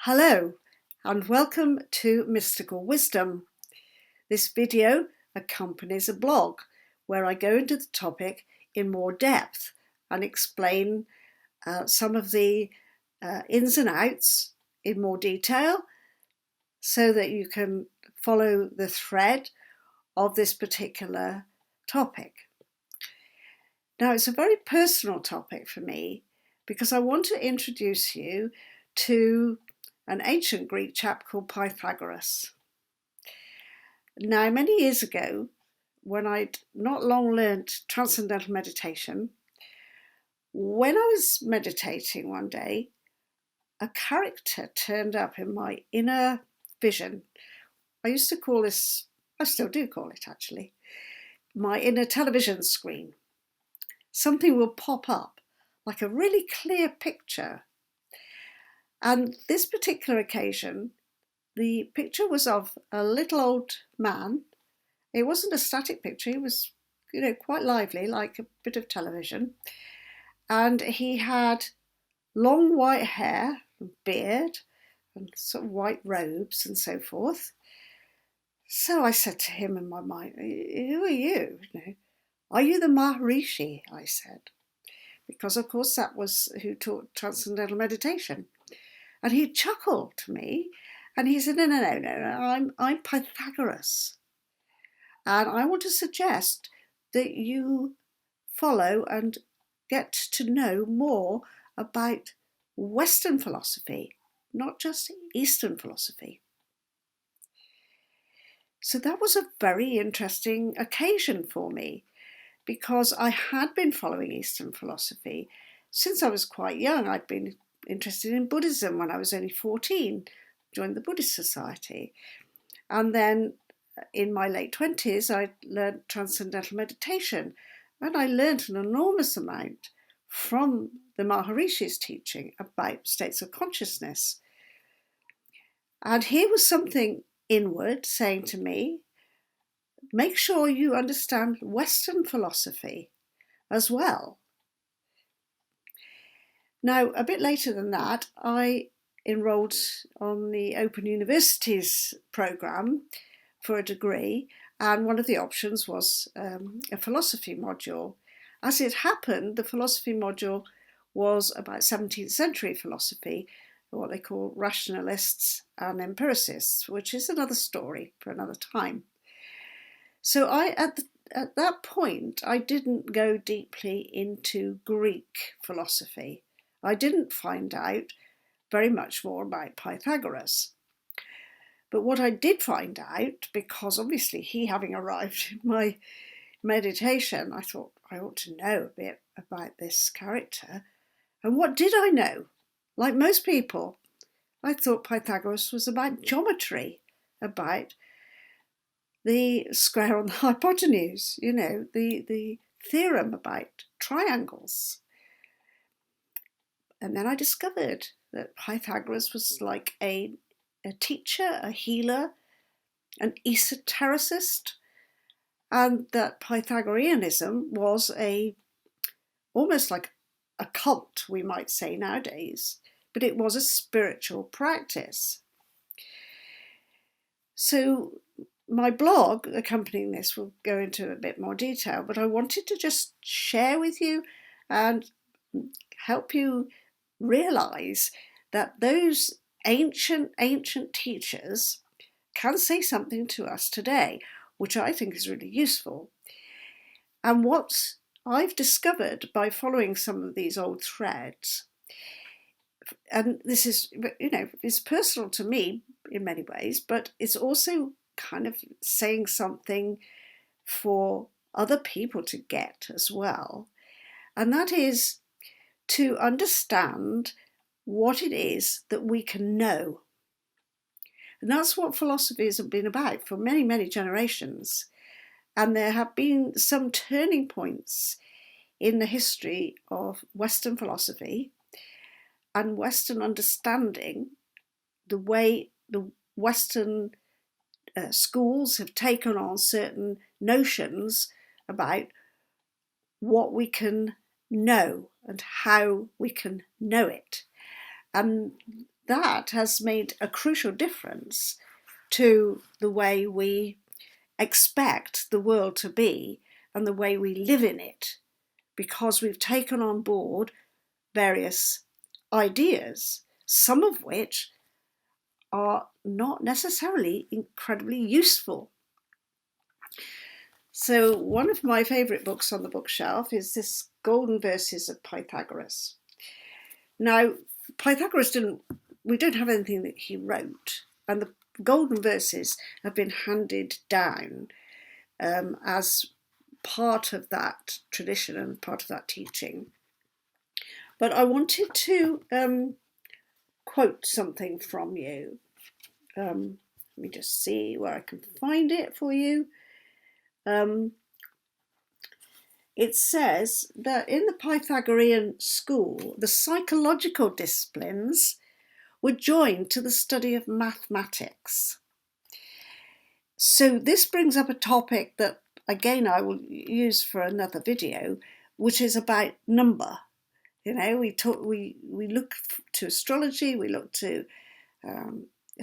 Hello and welcome to Mystical Wisdom. This video accompanies a blog where I go into the topic in more depth and explain some of the ins and outs in more detail so that you can follow the thread of this particular topic. Now, it's a very personal topic for me because I want to introduce you to an ancient Greek chap called Pythagoras. Now, many years ago, when I'd not long learnt transcendental meditation, when I was meditating one day, a character turned up in my inner vision. I used to call this, I still do call it actually, my inner television screen. Something will pop up like a really clear picture. And this particular occasion, the picture was of a little old man. It wasn't a static picture. He was, quite lively, like a bit of television. And he had long white hair, beard, and sort of white robes and so forth. So I said to him in my mind, "Who are you? Are you the Maharishi?" I said, because of course that was who taught transcendental meditation. And he chuckled to me and he said, no, I'm Pythagoras. And I want to suggest that you follow and get to know more about Western philosophy, not just Eastern philosophy. So that was a very interesting occasion for me because I had been following Eastern philosophy since I was quite young. I'd been interested in Buddhism when I was only 14, joined the Buddhist Society. And then in my late 20s, I learned transcendental meditation. And I learned an enormous amount from the Maharishi's teaching about states of consciousness. And here was something inward saying to me, make sure you understand Western philosophy as well. Now, a bit later than that, I enrolled on the Open University's programme for a degree, and one of the options was a philosophy module. As it happened, the philosophy module was about 17th century philosophy, what they call rationalists and empiricists, which is another story for another time. So at that point, I didn't go deeply into Greek philosophy. I didn't find out very much more about Pythagoras. But what I did find out, because obviously he having arrived in my meditation, I thought I ought to know a bit about this character. And what did I know? Like most people, I thought Pythagoras was about geometry, about the square on the hypotenuse, the theorem about triangles. And then I discovered that Pythagoras was like a teacher, a healer, an esotericist, and that Pythagoreanism was almost like a cult, we might say nowadays, but it was a spiritual practice. So my blog accompanying this will go into a bit more detail, but I wanted to just share with you and help you realize that those ancient teachers can say something to us today, which I think is really useful. And what I've discovered by following some of these old threads, and this is, it's personal to me in many ways, but it's also kind of saying something for other people to get as well. And that is to understand what it is that we can know. And that's what philosophy has been about for many, many generations. And there have been some turning points in the history of Western philosophy and Western understanding, the way the Western schools have taken on certain notions about what we can know and how we can know it. And that has made a crucial difference to the way we expect the world to be and the way we live in it, because we've taken on board various ideas, some of which are not necessarily incredibly useful. So one of my favourite books on the bookshelf is this Golden Verses of Pythagoras. Now, Pythagoras we don't have anything that he wrote, and the Golden Verses have been handed down as part of that tradition and part of that teaching. But I wanted to quote something from you. Let me just see where I can find it for you. It says that in the Pythagorean school, the psychological disciplines were joined to the study of mathematics. So this brings up a topic that, again, I will use for another video, which is about number. You know, we look to astrology, we look to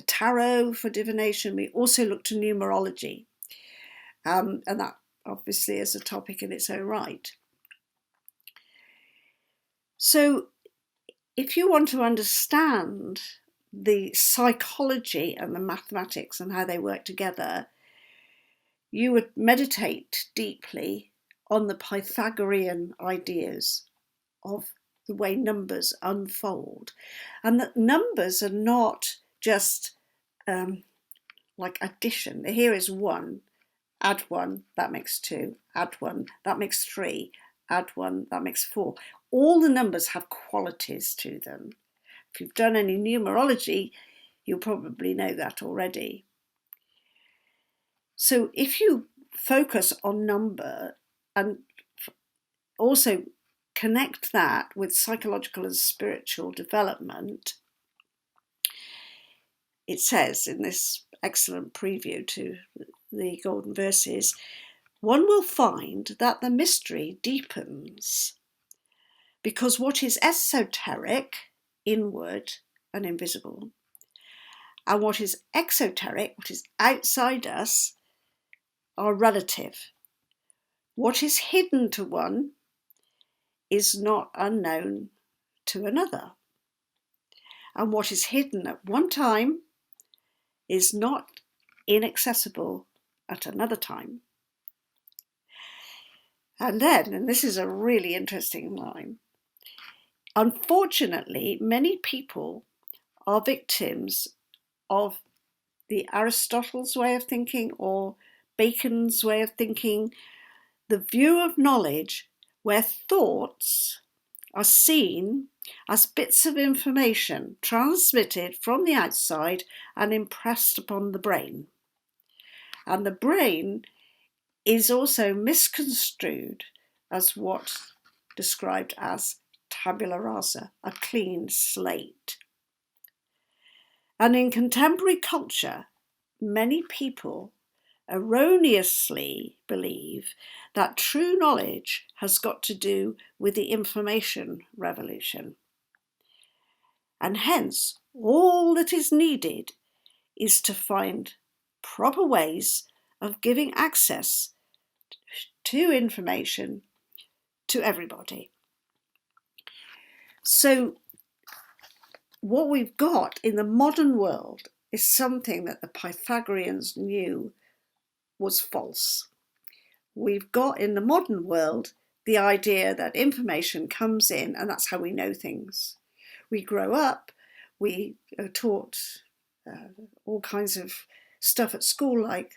tarot for divination, we also look to numerology, and that obviously is a topic in its own right. So if you want to understand the psychology and the mathematics and how they work together, you would meditate deeply on the Pythagorean ideas of the way numbers unfold, and that numbers are not just like addition. Here is 1, add 1, that makes 2, add 1, that makes 3, add 1, that makes 4. All the numbers have qualities to them. If you've done any numerology, you'll probably know that already. So if you focus on number and also connect that with psychological and spiritual development, it says in this excellent preview to the Golden Verses, one will find that the mystery deepens, because what is esoteric, inward and invisible, and what is exoteric, what is outside us, are relative. What is hidden to one is not unknown to another. And what is hidden at one time is not inaccessible at another time. And then, and this is a really interesting line, unfortunately, many people are victims of the Aristotle's way of thinking or Bacon's way of thinking, the view of knowledge where thoughts are seen as bits of information transmitted from the outside and impressed upon the brain. And the brain is also misconstrued as what's described as tabula rasa, a clean slate. And in contemporary culture, many people erroneously believe that true knowledge has got to do with the information revolution. And hence, all that is needed is to find proper ways of giving access to information to everybody. So what we've got in the modern world is something that the Pythagoreans knew was false. We've got in the modern world the idea that information comes in and that's how we know things. We grow up, we are taught all kinds of stuff at school like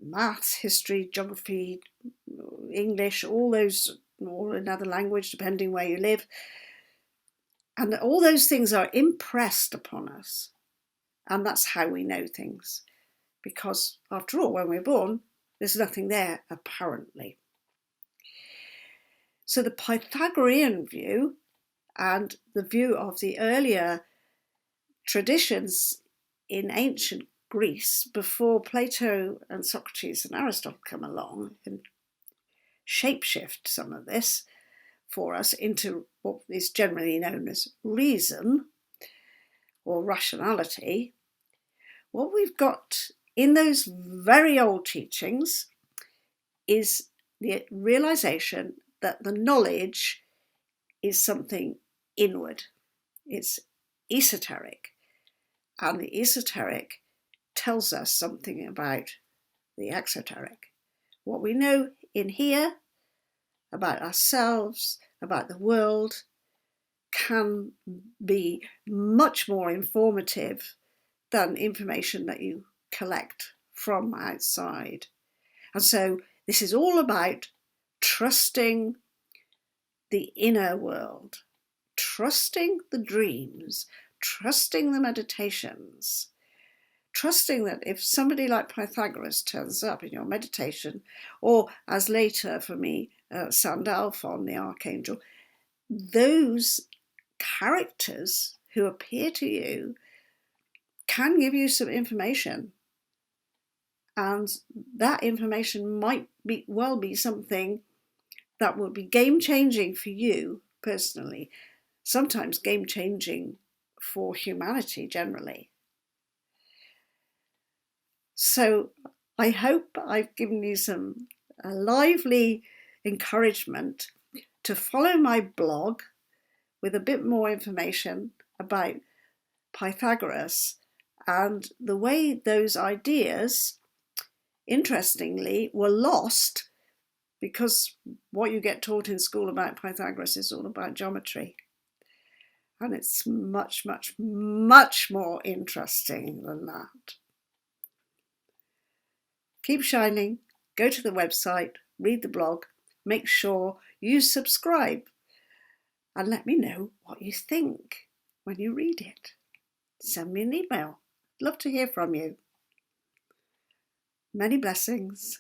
maths, history, geography, English, all those, or another language depending where you live. And all those things are impressed upon us. And that's how we know things. Because after all, when we're born, there's nothing there, apparently. So the Pythagorean view and the view of the earlier traditions in ancient Greece, before Plato and Socrates and Aristotle come along and shapeshift some of this for us into what is generally known as reason, or rationality. What we've got in those very old teachings is the realization that the knowledge is something inward. It's esoteric, and the esoteric tells us something about the exoteric. What we know in here about ourselves, about the world, can be much more informative than information that you collect from outside. And so this is all about trusting the inner world, trusting the dreams, trusting the meditations, trusting that if somebody like Pythagoras turns up in your meditation, or as later for me, Sandalphon, the archangel, those characters who appear to you can give you some information, and that information might well be something that will be game-changing for you personally, sometimes game-changing for humanity generally. So I hope I've given you some lively encouragement to follow my blog with a bit more information about Pythagoras and the way those ideas, interestingly, were lost, because what you get taught in school about Pythagoras is all about geometry. And it's much, much, much more interesting than that. Keep shining, go to the website, read the blog, make sure you subscribe, and let me know what you think when you read it. Send me an email. I'd love to hear from you. Many blessings.